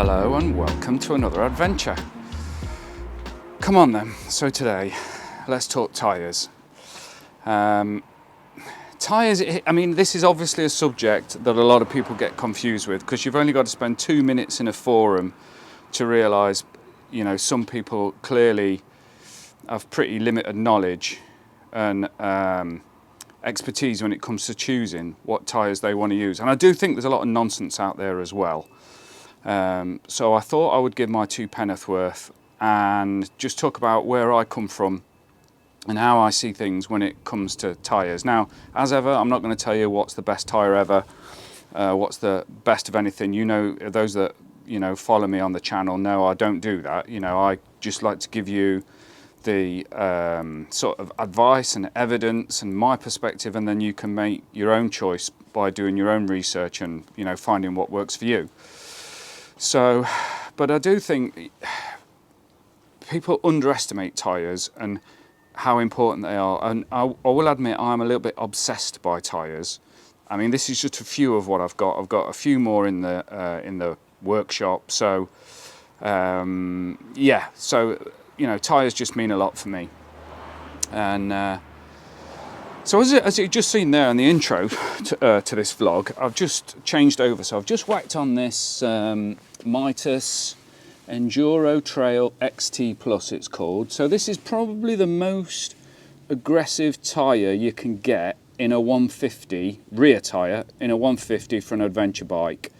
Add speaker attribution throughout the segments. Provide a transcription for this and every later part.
Speaker 1: Hello and welcome to another adventure. Come on then, so today let's talk tyres. Tyres, I mean, this is obviously a subject that a lot of people get confused with because you've only got to spend 2 minutes in a forum to realise, you know, some people clearly have pretty limited knowledge and expertise when it comes to choosing what tyres they want to use. And I do think there's a lot of nonsense out there as well. So I thought I would give my two penneth worth and just talk about where I come from and how I see things when it comes to tyres. Now, as ever, I'm not going to tell you what's the best tyre ever, what's the best of anything. You know, those that, you know, follow me on the channel know I don't do that. You know, I just like to give you the sort of advice and evidence and my perspective, and then you can make your own choice by doing your own research and, you know, finding what works for you. So, but I do think people underestimate tyres and how important they are. And I will admit I'm a little bit obsessed by tyres. I mean, this is just a few of what I've got. I've got a few more in the workshop. So, yeah. So, you know, tyres just mean a lot for me. And so as you've just seen there in the intro to this vlog, I've just changed over. So I've just whacked on this Mitas Enduro Trail XT Plus, it's called. So this is probably the most aggressive tyre you can get in a 150, rear tyre, in a 150 for an adventure bike.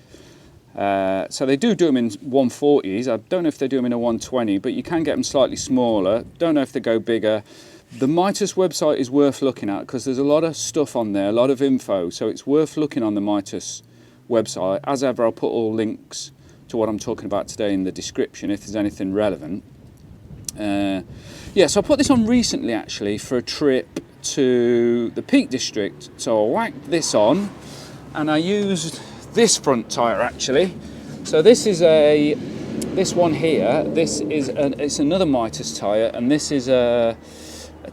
Speaker 1: So they do them in 140s. I don't know if they do them in a 120, but you can get them slightly smaller. Don't know if they go bigger. The Mitas website is worth looking at because there's a lot of stuff on there, a lot of info. So it's worth looking on the Mitas website. As ever, I'll put all links to what I'm talking about today in the description if there's anything relevant. Yeah, so I put this on recently actually for a trip to the Peak District. So I whacked this on and I used this front tyre actually. So this is this one here. This is it's another Mitas tyre, and this is a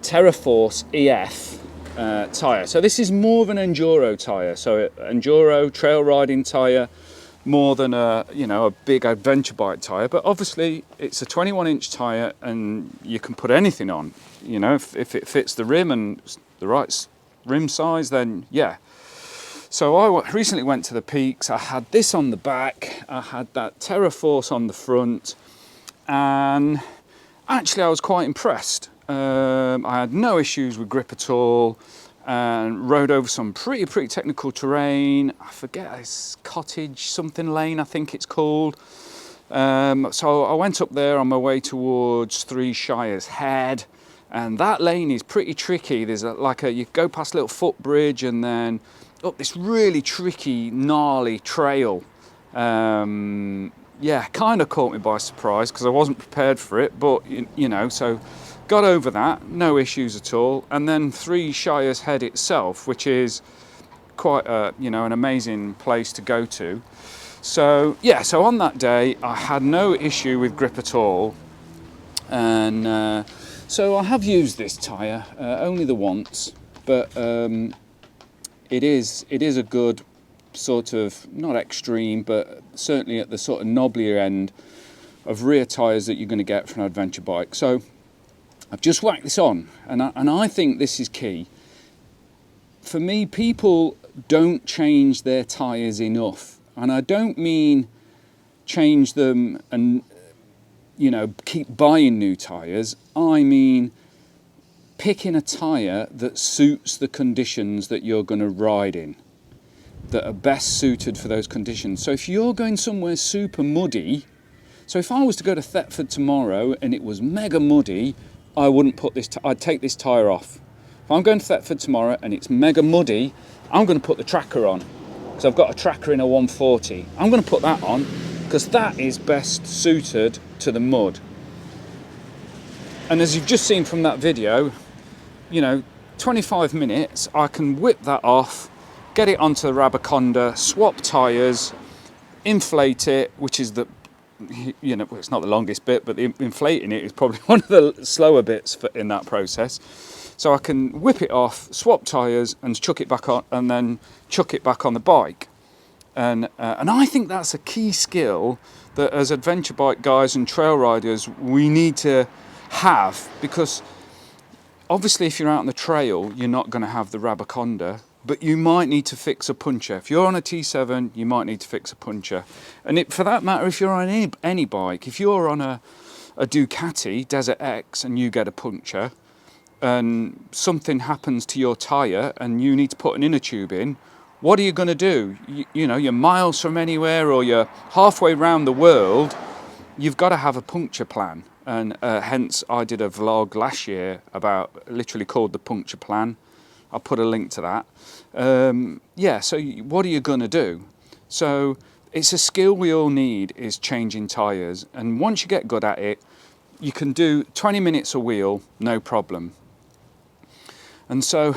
Speaker 1: Terraforce EF tyre. So this is more of an enduro tyre. So enduro trail riding tyre, more than a big adventure bike tyre. But obviously it's a 21-inch tyre, and you can put anything on. You know, if it fits the rim and the right rim size, then yeah. So I recently went to the Peaks. I had this on the back. I had that Terraforce on the front, and actually I was quite impressed. I had no issues with grip at all, and rode over some pretty technical terrain. I forget, it's Cottage something lane, I think it's called. So I went up there on my way towards Three Shires Head, and that lane is pretty tricky. There's you go past a little footbridge and then up this really tricky, gnarly trail. Yeah, kind of caught me by surprise because I wasn't prepared for it, but you know, so got over that, no issues at all. And then Three Shires Head itself, which is quite an amazing place to go to. So yeah, so on that day I had no issue with grip at all, and so I have used this tyre only the once, but it is a good sort of, not extreme, but certainly at the sort of knobblier end of rear tyres that you're going to get from an adventure bike. So I've just whacked this on, and I think this is key. For me, people don't change their tyres enough, and I don't mean change them and, you know, keep buying new tyres. I mean picking a tyre that suits the conditions that you're going to ride in, that are best suited for those conditions. So if you're going somewhere super muddy, so if I was to go to Thetford tomorrow and it was mega muddy, I wouldn't put this, I'd take this tyre off. If I'm going to Thetford tomorrow and it's mega muddy, I'm going to put the tracker on, because I've got a tracker in a 140. I'm going to put that on because that is best suited to the mud. And as you've just seen from that video, you know, 25 minutes, I can whip that off, get it onto the Rabaconda, swap tyres, inflate it, which is the, you know, it's not the longest bit, but inflating it is probably one of the slower bits in that process. So I can whip it off, swap tyres and chuck it back on, and then chuck it back on the bike. And I think that's a key skill that as adventure bike guys and trail riders we need to have, because obviously if you're out on the trail you're not going to have the Rabaconda, but you might need to fix a puncture. If you're on a T7 you might need to fix a puncture. And for that matter, if you're on any bike, if you're on a Ducati Desert X and you get a puncture and something happens to your tyre and you need to put an inner tube in, what are you going to do? You know, you're miles from anywhere or you're halfway around the world, you've got to have a puncture plan. And hence I did a vlog last year about, literally called the puncture plan. I'll put a link to that. So what are you going to do? So it's a skill we all need, is changing tyres. And once you get good at it, you can do 20 minutes a wheel, no problem. And so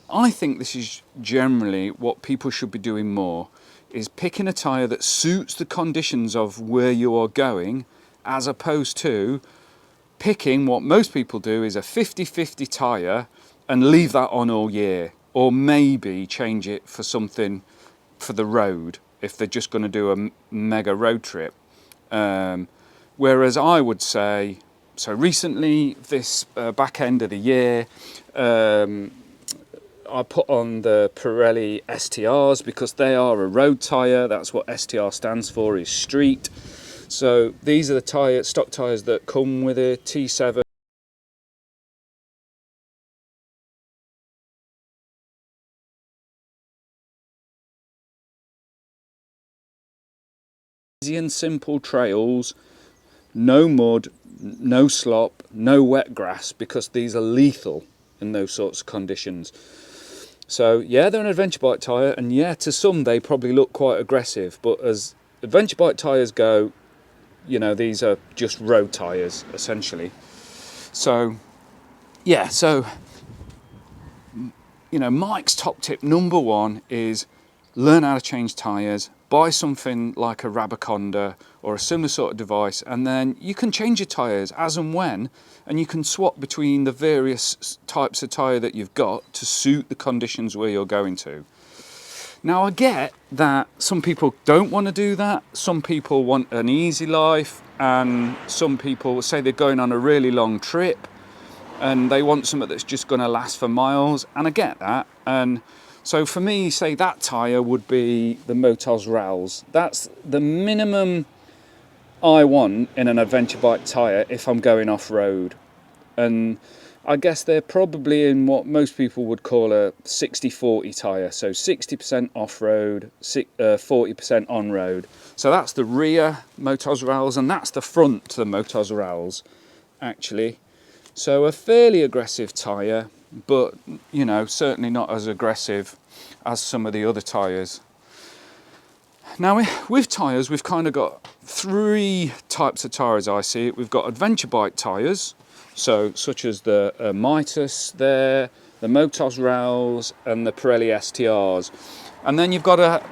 Speaker 1: I think this is generally what people should be doing more, is picking a tyre that suits the conditions of where you are going, as opposed to picking what most people do is a 50-50 tyre and leave that on all year, or maybe change it for something for the road if they're just going to do a mega road trip. Whereas I would say, so recently, this back end of the year, I put on the Pirelli STRs because they are a road tyre. That's what STR stands for, is street. So these are the stock tyres that come with a T7. Easy and simple trails, no mud, no slop, no wet grass, because these are lethal in those sorts of conditions. So yeah, they're an adventure bike tyre, and yeah, to some they probably look quite aggressive, but as adventure bike tyres go, you know, these are just road tyres essentially. So yeah, so you know, Mike's top tip number one is learn how to change tyres. Buy something like a Rabaconda or a similar sort of device, and then you can change your tyres as and when, and you can swap between the various types of tyre that you've got to suit the conditions where you're going to. Now I get that some people don't want to do that, some people want an easy life, and some people say they're going on a really long trip and they want something that's just going to last for miles, and I get that. And so for me, say that tyre would be the Motos Rals. That's the minimum I want in an adventure bike tyre if I'm going off-road. And I guess they're probably in what most people would call a 60-40 tyre. So 60% off-road, 40% on-road. So that's the rear Motos Rals, and that's the front to the Motos Rals, actually. So a fairly aggressive tyre, but you know, certainly not as aggressive as some of the other tyres. Now with tyres, we've kind of got three types of tyres I see it. We've got adventure bike tyres, so such as the Mitas there, the Motos Rals and the Pirelli STRs. And then you've got a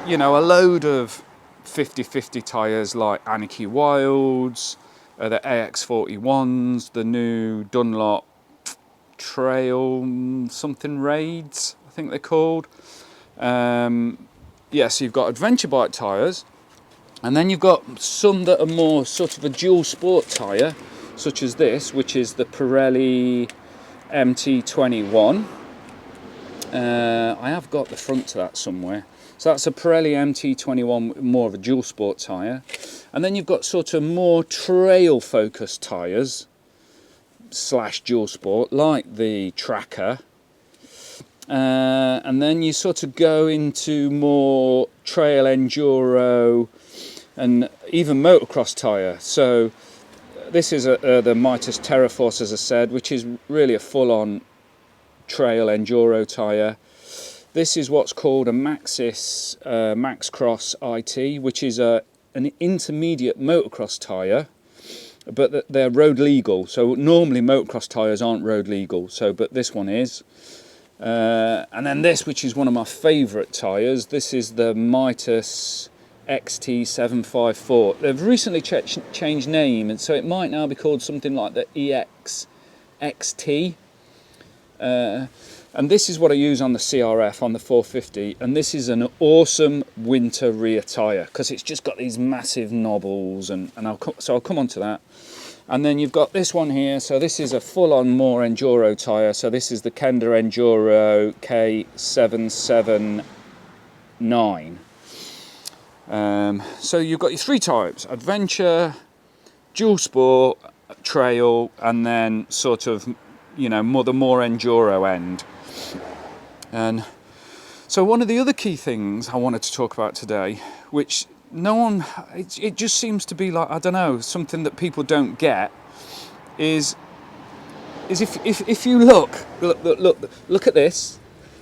Speaker 1: load of 50-50 tyres like Anarchy Wilds, the AX41s, the new Dunlop Trail something Raids, I think they're called. So you've got adventure bike tyres, and then you've got some that are more sort of a dual sport tyre, such as this, which is the Pirelli MT21. I have got the front to that somewhere. So that's a Pirelli MT21, more of a dual sport tyre. And then you've got sort of more trail focused tyres / dual sport, like the Tracker. And then you sort of go into more trail enduro and even motocross tyre. So this is the Mitas Terraforce, as I said, which is really a full-on trail enduro tyre. This is what's called a Maxxis Maxcross IT, which is an intermediate motocross tyre, but they're road legal. So normally motocross tyres aren't road legal, but this one is. And then this, which is one of my favourite tyres, this is the Mitas XT754. They've recently changed name, and so it might now be called something like the EX XT. And this is what I use on the CRF, on the 450, and this is an awesome winter rear tyre because it's just got these massive knobbles, and so I'll come on to that. And then you've got this one here, so this is a full-on more enduro tyre, so this is the Kenda Enduro K779. So you've got your three types: adventure, dual sport, trail, and then sort of, you know, the more enduro end. And so one of the other key things I wanted to talk about today, which no one, it just seems to be like, I don't know, something that people don't get, is if you look at this,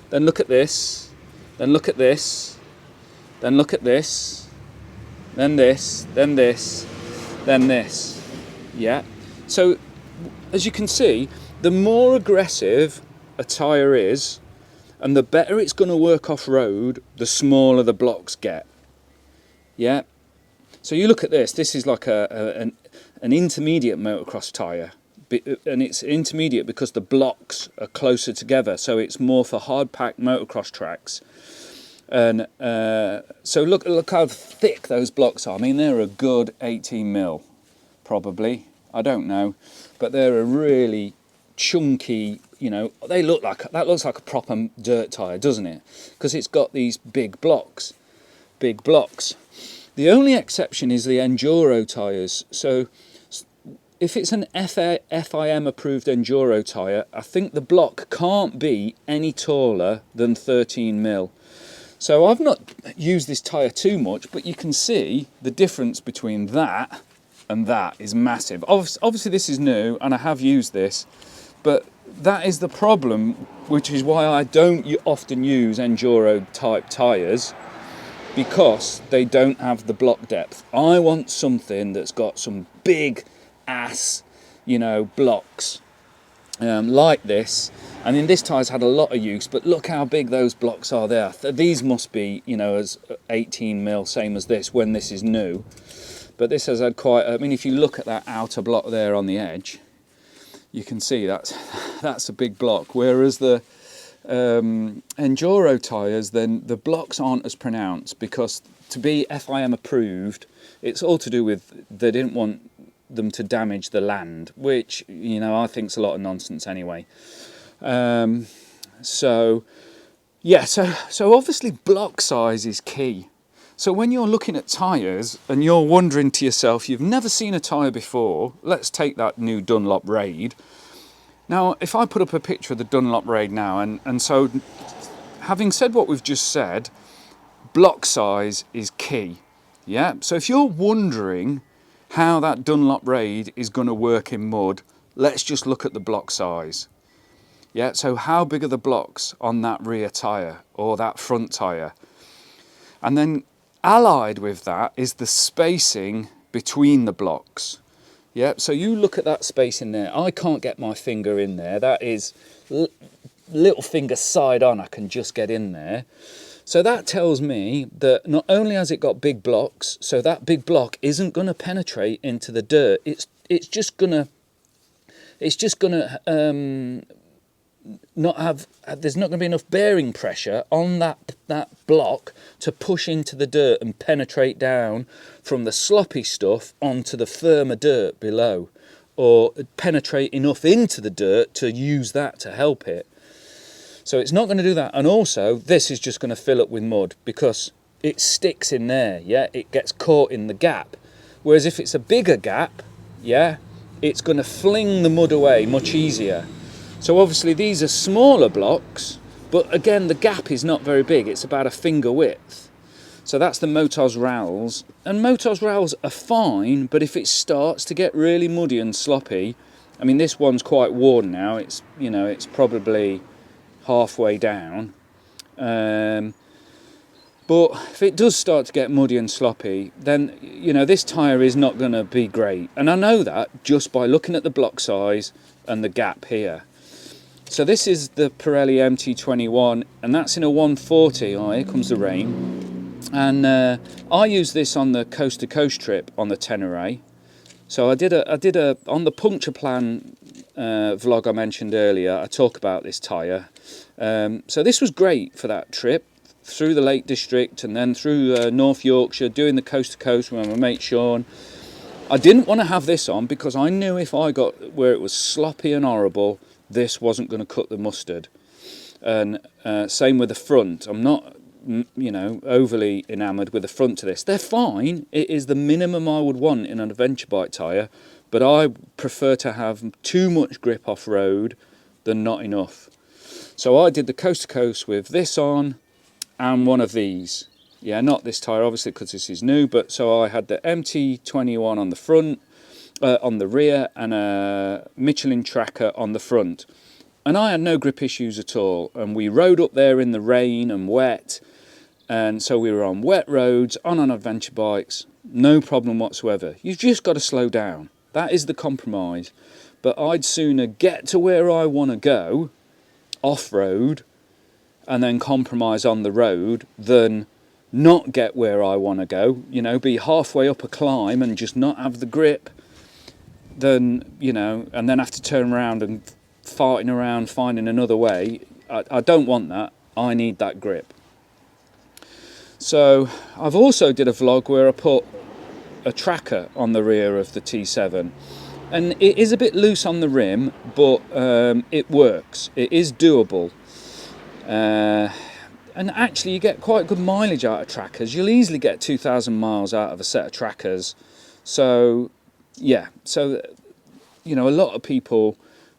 Speaker 1: then look at this, then look at this, then look at this, then this, then this, then this. Yeah. So as you can see, the more aggressive a tyre is, and the better it's going to work off-road, the smaller the blocks get. Yeah. So you look at this. This is like an intermediate motocross tyre, and it's intermediate because the blocks are closer together. So it's more for hard-packed motocross tracks. And so look how thick those blocks are. I mean, they're a good 18 mil, probably. I don't know, but they're a really chunky, you know, that looks like a proper dirt tyre, doesn't it? Because it's got these big blocks. The only exception is the enduro tyres. So if it's an FIM approved enduro tyre, I think the block can't be any taller than 13 mil. So I've not used this tyre too much, but you can see the difference between that and that is massive. Obviously this is new and I have used this, but that is the problem, which is why I don't often use enduro type tyres, because they don't have the block depth. I want something that's got some big ass, you know, blocks like this. I mean, this tyre's had a lot of use, but look how big those blocks are there. These must be, you know, as 18 mil, same as this when this is new. But this has had quite, I mean, if you look at that outer block there on the edge, you can see that's a big block. Whereas the enduro tyres, then the blocks aren't as pronounced, because to be FIM approved, it's all to do with they didn't want them to damage the land, which, you know, I think's a lot of nonsense anyway. So obviously block size is key. So when you're looking at tyres and you're wondering to yourself, you've never seen a tyre before, let's take that new Dunlop Raid. Now, if I put up a picture of the Dunlop Raid now, and so having said what we've just said, block size is key. Yeah. So if you're wondering how that Dunlop Raid is going to work in mud, let's just look at the block size. Yeah, so how big are the blocks on that rear tyre or that front tyre? And then allied with that is the spacing between the blocks. Yeah, so you look at that space in there. I can't get my finger in there. That is little finger side on, I can just get in there. So that tells me that not only has it got big blocks, so that big block isn't going to penetrate into the dirt. It's just gonna not have. There's not going to be enough bearing pressure on that block to push into the dirt and penetrate down from the sloppy stuff onto the firmer dirt below, or penetrate enough into the dirt to use that to help it. So it's not going to do that. And also, this is just going to fill up with mud because it sticks in there, yeah? It gets caught in the gap. Whereas if it's a bigger gap, yeah, it's going to fling the mud away much easier. So obviously these are smaller blocks, but again, the gap is not very big. It's about a finger width. So that's the Motos Rals. And Motos Rals are fine, but if it starts to get really muddy and sloppy, I mean, this one's quite worn now. It's, you know, it's probably halfway down, but if it does start to get muddy and sloppy, then, you know, this tyre is not going to be great. And I know that just by looking at the block size and the gap here. So this is the Pirelli MT21, and that's in a 140. Oh, here comes the rain. And I used this on the coast to coast trip on the Tenere. So I did a on the puncture plan vlog I mentioned earlier, I talk about this tyre. So this was great for that trip through the Lake District and then through North Yorkshire, doing the coast to coast with my mate Sean. I didn't want to have this on because I knew if I got where it was sloppy and horrible, this wasn't going to cut the mustard. And same with the front. I'm not, overly enamoured with the front to this. They're fine. It is the minimum I would want in an adventure bike tyre, but I prefer to have too much grip off-road than not enough. So I did the coast to coast with this on and one of these. Yeah, not this tyre, obviously, because this is new, but so I had the MT21 on the front, on the rear, and a Michelin Tracker on the front. And I had no grip issues at all. And we rode up there in the rain and wet. And so we were on wet roads, on adventure bikes, no problem whatsoever. You've just got to slow down. That is the compromise. But I'd sooner get to where I want to go, off-road, and then compromise on the road than not get where I want to go, be halfway up a climb and just not have the grip, then, and then have to turn around and farting around finding another way. I don't want that. I need that grip. So I've also did a vlog where I put a tracker on the rear of the T7, and it is a bit loose on the rim, but it works. It is doable. And actually you get quite good mileage out of trackers. You'll easily get 2,000 miles out of a set of trackers. So, yeah. So, a lot of people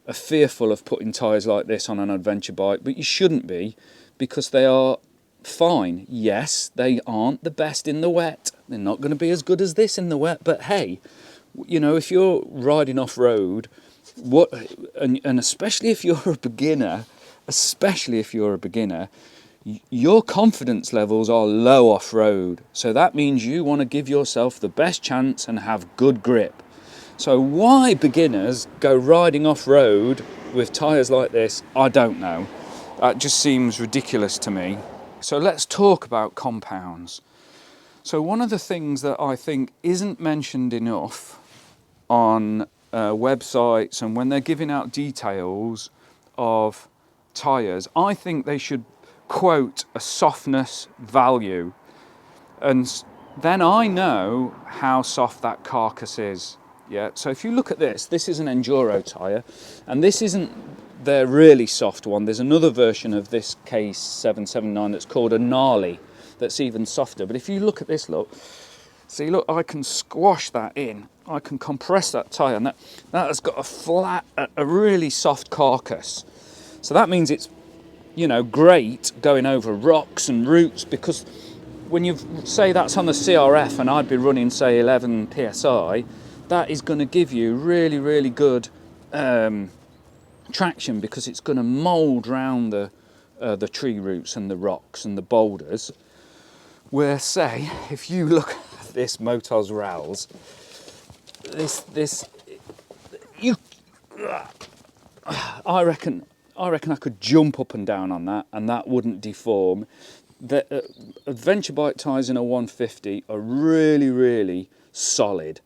Speaker 1: are fearful of putting tyres like this on an adventure bike, but you shouldn't be, because they are fine. Yes, they aren't the best in the wet. They're not going to be as good as this in the wet, but hey, if you're riding off-road, and especially if you're a beginner, your confidence levels are low off-road. So that means you want to give yourself the best chance and have good grip. So why beginners go riding off-road with tyres like this, I don't know. That just seems ridiculous to me. So let's talk about compounds. So one of the things that I think isn't mentioned enough on websites and when they're giving out details of tyres, I think they should quote a softness value, and then I know how soft that carcass is. Yeah, so if you look at this is an enduro tyre, and this isn't their really soft one. There's another version of this case 779 that's called a gnarly, that's even softer. But if you look at this, look, I can squash that in, I can compress that tyre, and that has got a flat, a really soft carcass. So that means it's great going over rocks and roots, because when you say that's on the CRF and I'd be running, say, 11 PSI, that is going to give you really, really good traction, because it's going to mould round the tree roots and the rocks and the boulders. Where, say, if you look at this Motos Rals, I reckon I could jump up and down on that, and that wouldn't deform. The adventure bike tyres in a 150 are really, really solid.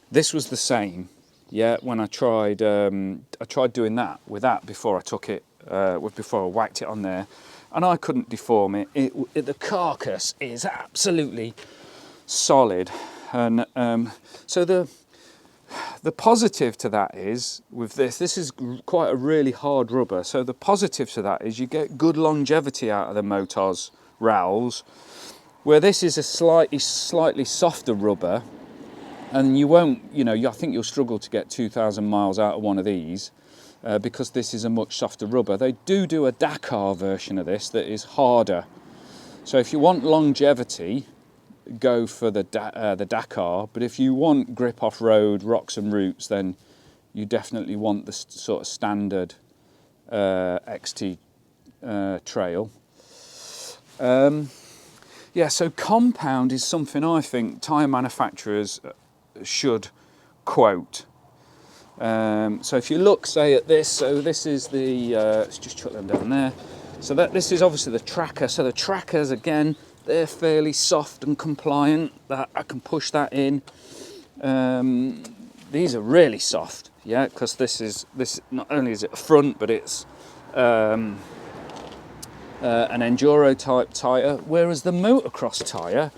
Speaker 1: This was the same, yeah. When I tried doing that with that before I took it, before I whacked it on there, and I couldn't deform it. The carcass is absolutely solid, and so the positive to that is, with this is quite a really hard rubber, so the positive to that is you get good longevity out of the Motos Rals, where this is a slightly softer rubber, and you won't, I think you'll struggle to get 2,000 miles out of one of these, because this is a much softer rubber. They do a Dakar version of this that is harder. So if you want longevity, go for the Dakar, but if you want grip off-road, rocks and roots, then you definitely want the sort of standard XT trail. Yeah, so compound is something I think tyre manufacturers should quote. So if you look, say, at this, so this is the, let's just chuck them down there. So this is obviously the tracker. So the trackers, again, they're fairly soft and compliant. That I can push that in. These are really soft. yeah, because this not only is it a front, but it's an enduro type tyre, whereas the motocross tyre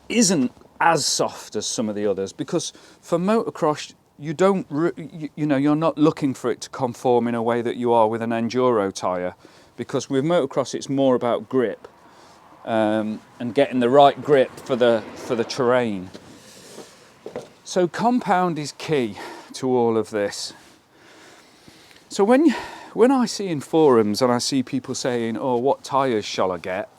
Speaker 1: isn't as soft as some of the others, because for motocross you don't you're not looking for it to conform in a way that you are with an enduro tyre, because with motocross it's more about grip, and getting the right grip for the terrain. So compound is key to all of this. So when I see in forums and I see people saying, oh, what tyres shall I get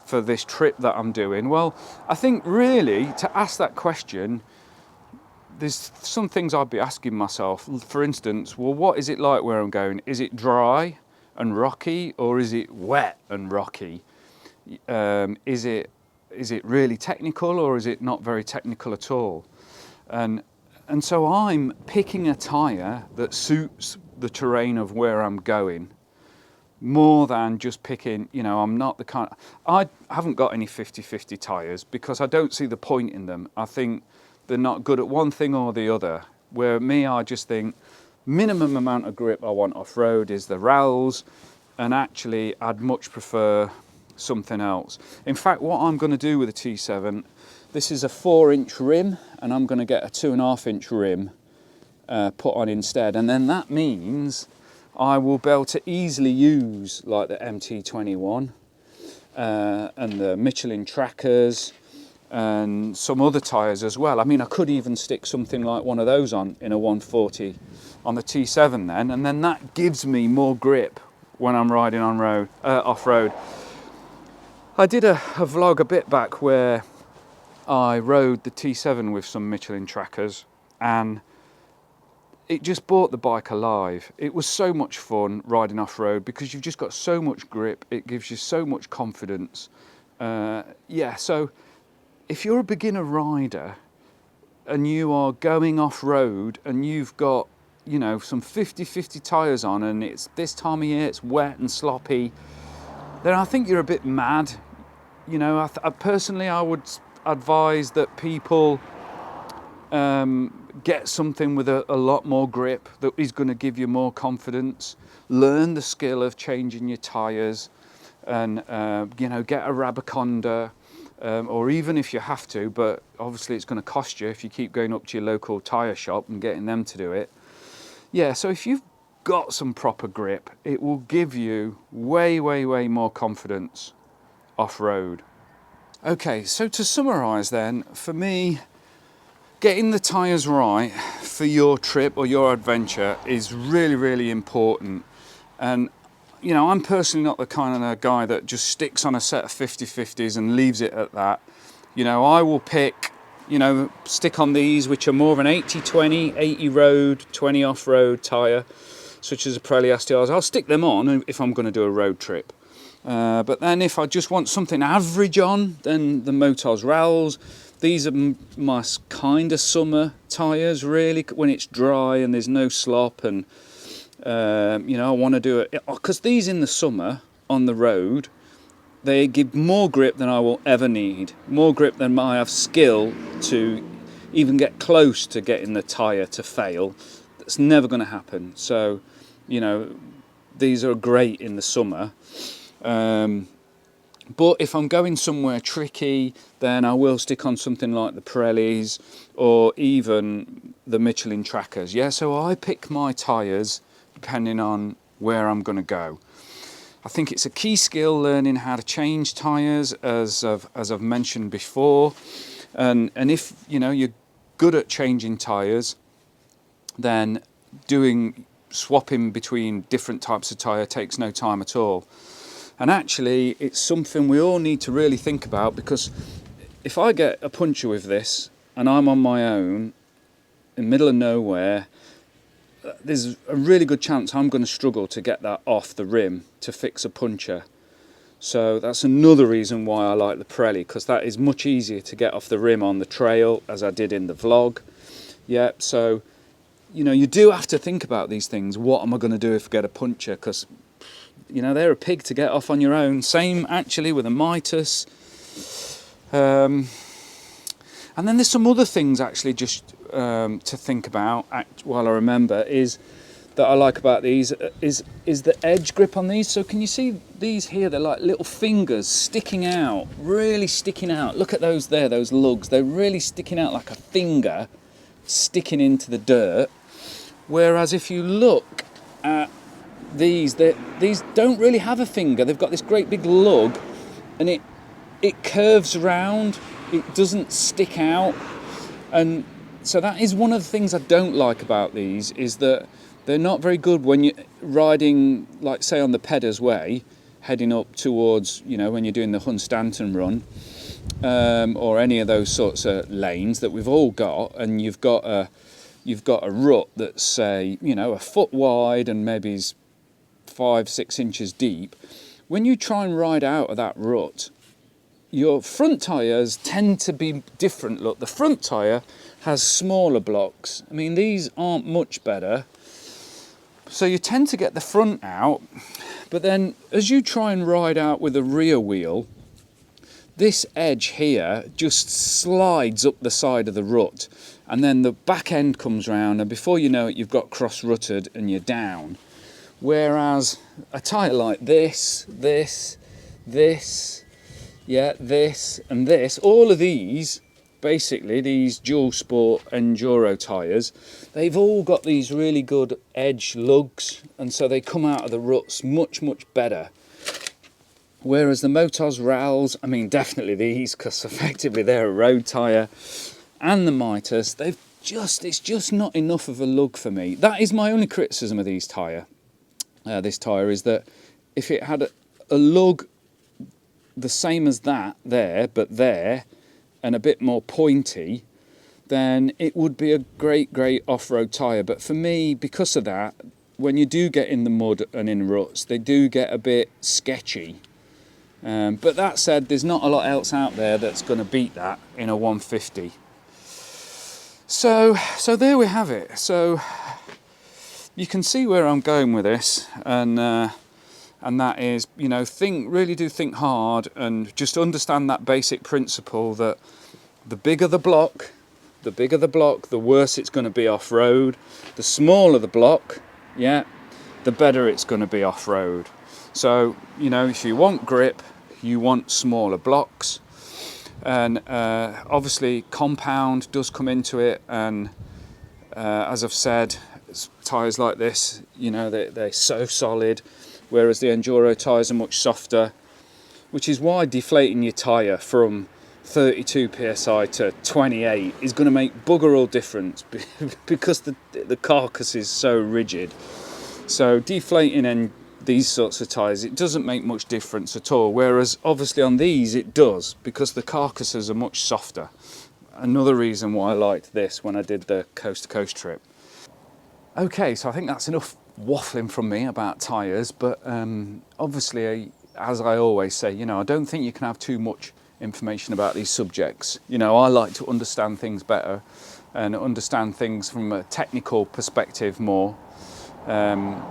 Speaker 1: for this trip that I'm doing? Well, I think really to ask that question, there's some things I'd be asking myself. For instance, well, what is it like where I'm going? Is it dry and rocky, or is it wet and rocky? Is it really technical, or is it not very technical at all? And so I'm picking a tyre that suits the terrain of where I'm going, more than just picking, I'm not the kind I haven't got any 50-50 tyres, because I don't see the point in them. I think they're not good at one thing or the other. Where me, I just think minimum amount of grip I want off-road is the ralls, and actually I'd much prefer something else. In fact, what I'm going to do with the T7, this is a 4-inch rim, and I'm going to get a 2.5-inch rim put on instead, and then that means I will be able to easily use like the MT21 and the Michelin trackers and some other tyres as well. I mean, I could even stick something like one of those on in a 140 on the T7 then, and then that gives me more grip when I'm riding on road, off-road. I did a vlog a bit back where I rode the T7 with some Michelin trackers, and it just brought the bike alive. It was so much fun riding off-road because you've just got so much grip. It gives you so much confidence. So if you're a beginner rider and you are going off-road and you've got, some 50-50 tyres on, and it's this time of year, it's wet and sloppy, then I think you're a bit mad. Personally, I would advise that people get something with a lot more grip that is going to give you more confidence. Learn the skill of changing your tyres, and get a Rabaconda, or even if you have to, but obviously it's going to cost you if you keep going up to your local tyre shop and getting them to do it. Yeah, so if you've got some proper grip, it will give you way more confidence off-road. Okay, so to summarise then, for me, getting the tyres right for your trip or your adventure is really important. And I'm personally not the kind of guy that just sticks on a set of 50-50s and leaves it at that. I will pick, stick on these, which are more of an 80-20, 80 road, 20 off-road tyre, such as a Pirelli STRs. I'll stick them on if I'm going to do a road trip. But then if I just want something average on, then the Motos Rals. These are my kind of summer tyres, really, when it's dry and there's no slop, and I want to do it because these in the summer on the road, they give more grip than I will ever need, more grip than I have skill to even get close to getting the tyre to fail. That's never going to happen. So, these are great in the summer. But if I'm going somewhere tricky, then I will stick on something like the Pirellis or even the Michelin trackers. Yeah, so I pick my tyres depending on where I'm going to go. I think it's a key skill, learning how to change tyres, as I've mentioned before. And if you're good at changing tyres, then swapping between different types of tyre takes no time at all. And actually, it's something we all need to really think about, because if I get a puncture with this and I'm on my own in the middle of nowhere, there's a really good chance I'm going to struggle to get that off the rim to fix a puncture. So that's another reason why I like the Pirelli, because that is much easier to get off the rim on the trail, as I did in the vlog. Yeah, so you do have to think about these things. What am I going to do if I get a puncture? Because they're a pig to get off on your own. Same actually with a Mitas. And then there's some other things actually just to think about while I remember is that I like about these is the edge grip on these. So can you see these here? They're like little fingers sticking out, really sticking out. Look at those there, those lugs. They're really sticking out like a finger sticking into the dirt. Whereas if you look at these don't really have a finger. They've got this great big lug, and it curves around. It doesn't stick out, and so that is one of the things I don't like about these, is that they're not very good when you're riding, like say on the Peddars Way, heading up towards, when you're doing the Hunstanton run, or any of those sorts of lanes that we've all got, and you've got a rut that's, say, a foot wide and maybe 5-6 inches deep. When you try and ride out of that rut, your front tyres tend to be different. Look, the front tyre has smaller blocks. I mean, these aren't much better. So you tend to get the front out, but then as you try and ride out with a rear wheel, this edge here just slides up the side of the rut, and then the back end comes round, and before you know it, you've got cross-rutted and you're down. Whereas a tyre like this, and this, all of these, basically these dual sport enduro tyres, they've all got these really good edge lugs, and so they come out of the ruts much better. Whereas the Motos Rals, I mean definitely these, because effectively they're a road tyre, and the Mitas, it's just not enough of a lug for me. That is my only criticism of this tyre is that if it had a lug the same as that there, but there, and a bit more pointy, then it would be a great off-road tyre. But for me, because of that, when you do get in the mud and in ruts, they do get a bit sketchy. But that said, there's not a lot else out there that's going to beat that in a 150. So there we have it. So you can see where I'm going with this, and that is, really do think hard and just understand that basic principle that the bigger the block, the worse it's going to be off-road. The smaller the block, the better it's going to be off-road. So, if you want grip, you want smaller blocks. And obviously compound does come into it, and as I've said, tyres like this, they're so solid, whereas the enduro tyres are much softer, which is why deflating your tyre from 32 psi to 28 is going to make bugger all difference, because the carcass is so rigid. So deflating these sorts of tyres, it doesn't make much difference at all, whereas obviously on these it does, because the carcasses are much softer. Another reason why I liked this when I did the coast to coast trip. Okay, so I think that's enough waffling from me about tyres, but obviously, as I always say, I don't think you can have too much information about these subjects. I like to understand things better and understand things from a technical perspective more. And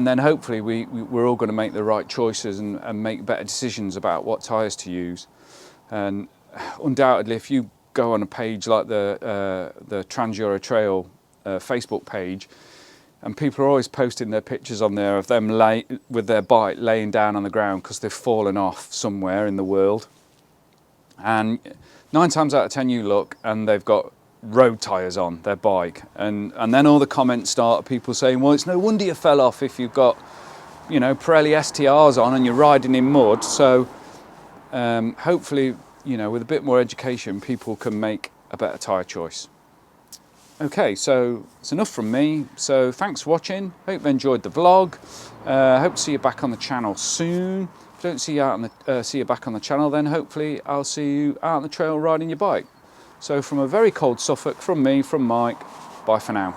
Speaker 1: then hopefully we're all going to make the right choices and make better decisions about what tyres to use. And undoubtedly, if you go on a page like the Trans-Euro Trail Facebook page, and people are always posting their pictures on there of them with their bike laying down on the ground because they've fallen off somewhere in the world. And 9 times out of 10 you look and they've got road tyres on their bike, and then all the comments start, people saying, well, it's no wonder you fell off if you've got Pirelli STRs on and you're riding in mud. So hopefully with a bit more education, people can make a better tyre choice. Okay, so it's enough from me. So thanks for watching. Hope you enjoyed the vlog. Hope to see you back on the channel soon. If I don't see you back on the channel, then hopefully I'll see you out on the trail riding your bike. So from a very cold Suffolk, from me, from Mike, bye for now.